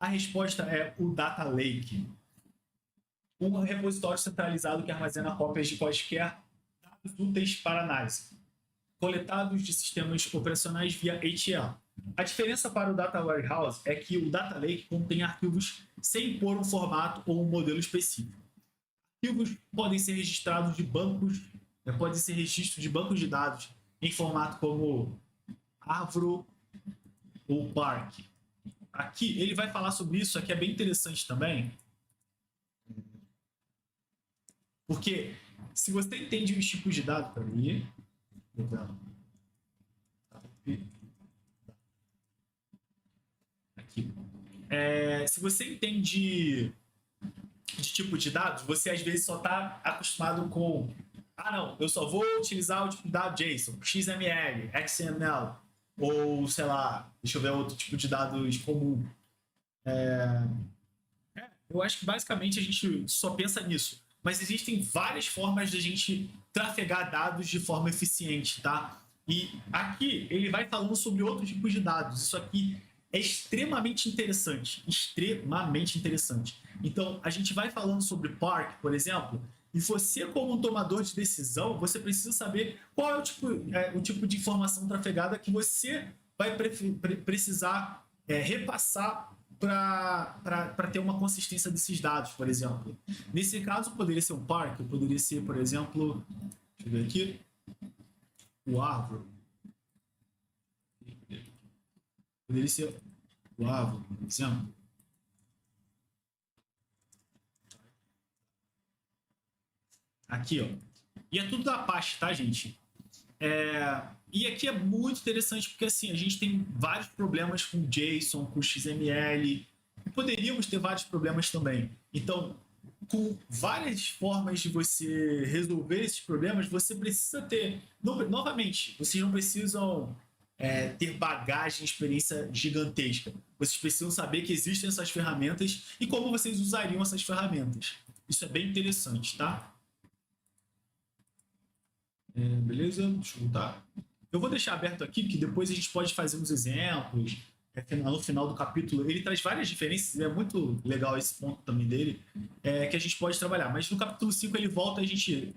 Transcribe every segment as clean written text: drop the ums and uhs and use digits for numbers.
A resposta é o Data Lake, um repositório centralizado que armazena cópias de quaisquer dados úteis para análise, coletados de sistemas operacionais via ETL. A diferença para o Data Warehouse é que o Data Lake contém arquivos sem impor um formato ou um modelo específico. Arquivos podem ser registrados de bancos, podem ser registros de bancos de dados em formato como Avro ou Park. Aqui ele vai falar sobre isso, aqui é bem interessante também, porque se você entende os tipos de dados, peraí, aqui. Se você entende de tipo de dados, você às vezes só está acostumado com não, eu só vou utilizar o tipo de dado JSON, XML, XML, ou sei lá, deixa eu ver outro tipo de dados comum. Eu acho que basicamente a gente só pensa nisso. Mas existem várias formas de a gente trafegar dados de forma eficiente, tá? E aqui ele vai falando sobre outros tipos de dados. Isso aqui é extremamente interessante. Extremamente interessante. Então, a gente vai falando sobre Park, por exemplo, e você, como um tomador de decisão, você precisa saber qual é o tipo de informação trafegada que você vai precisar repassar para ter uma consistência desses dados, por exemplo. Nesse caso, poderia ser um parque, poderia ser, por exemplo, deixa eu ver aqui, o árvore. Poderia ser o árvore, por exemplo. Aqui, ó. E é tudo da Apache, tá, gente? E aqui é muito interessante porque assim, a gente tem vários problemas com JSON, com XML, e poderíamos ter vários problemas também. Então, com várias formas de você resolver esses problemas, você precisa ter. Novamente, vocês não precisam ter bagagem, experiência gigantesca. Vocês precisam saber que existem essas ferramentas e como vocês usariam essas ferramentas. Isso é bem interessante, tá? Beleza? Deixa eu voltar. Eu vou deixar aberto aqui, porque depois a gente pode fazer uns exemplos. No final do capítulo, ele traz várias diferenças, é muito legal esse ponto também dele, que a gente pode trabalhar. Mas no capítulo 5 ele volta e a gente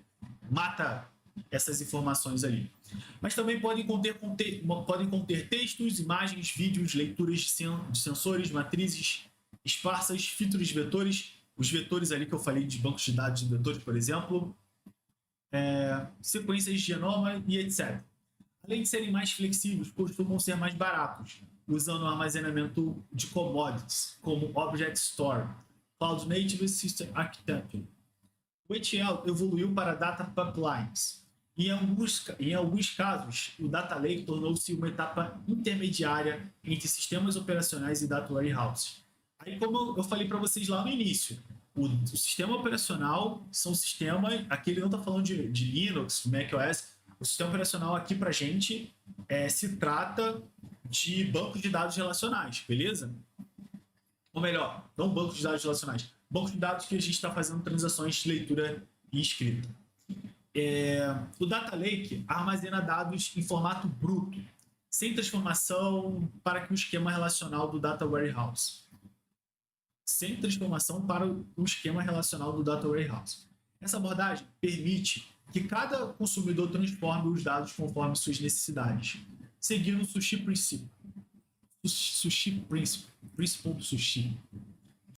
mata essas informações ali. Mas também podem conter textos, imagens, vídeos, leituras de sensores, matrizes esparsas, filtros de vetores, os vetores ali que eu falei de bancos de dados de vetores, por exemplo, sequências de genoma e etc. Além de serem mais flexíveis, costumam ser mais baratos, usando o armazenamento de commodities, como Object Store, Cloud Native System Architecture. O ETL evoluiu para Data Pipelines, e em alguns casos, o Data Lake tornou-se uma etapa intermediária entre sistemas operacionais e Data Warehouse. Aí, como eu falei para vocês lá no início, o sistema operacional são sistemas, aqui ele não está falando de Linux, macOS, o sistema operacional aqui para a gente se trata de bancos de dados relacionais, beleza? Ou melhor, não bancos de dados relacionais, bancos de dados que a gente está fazendo transações de leitura e escrita. O Data Lake armazena dados em formato bruto, sem transformação para que o esquema relacional do Data Warehouse. Sem transformação para o esquema relacional do Data Warehouse. Essa abordagem permite que cada consumidor transforme os dados conforme suas necessidades, seguindo o Sushi Principle do Sushi.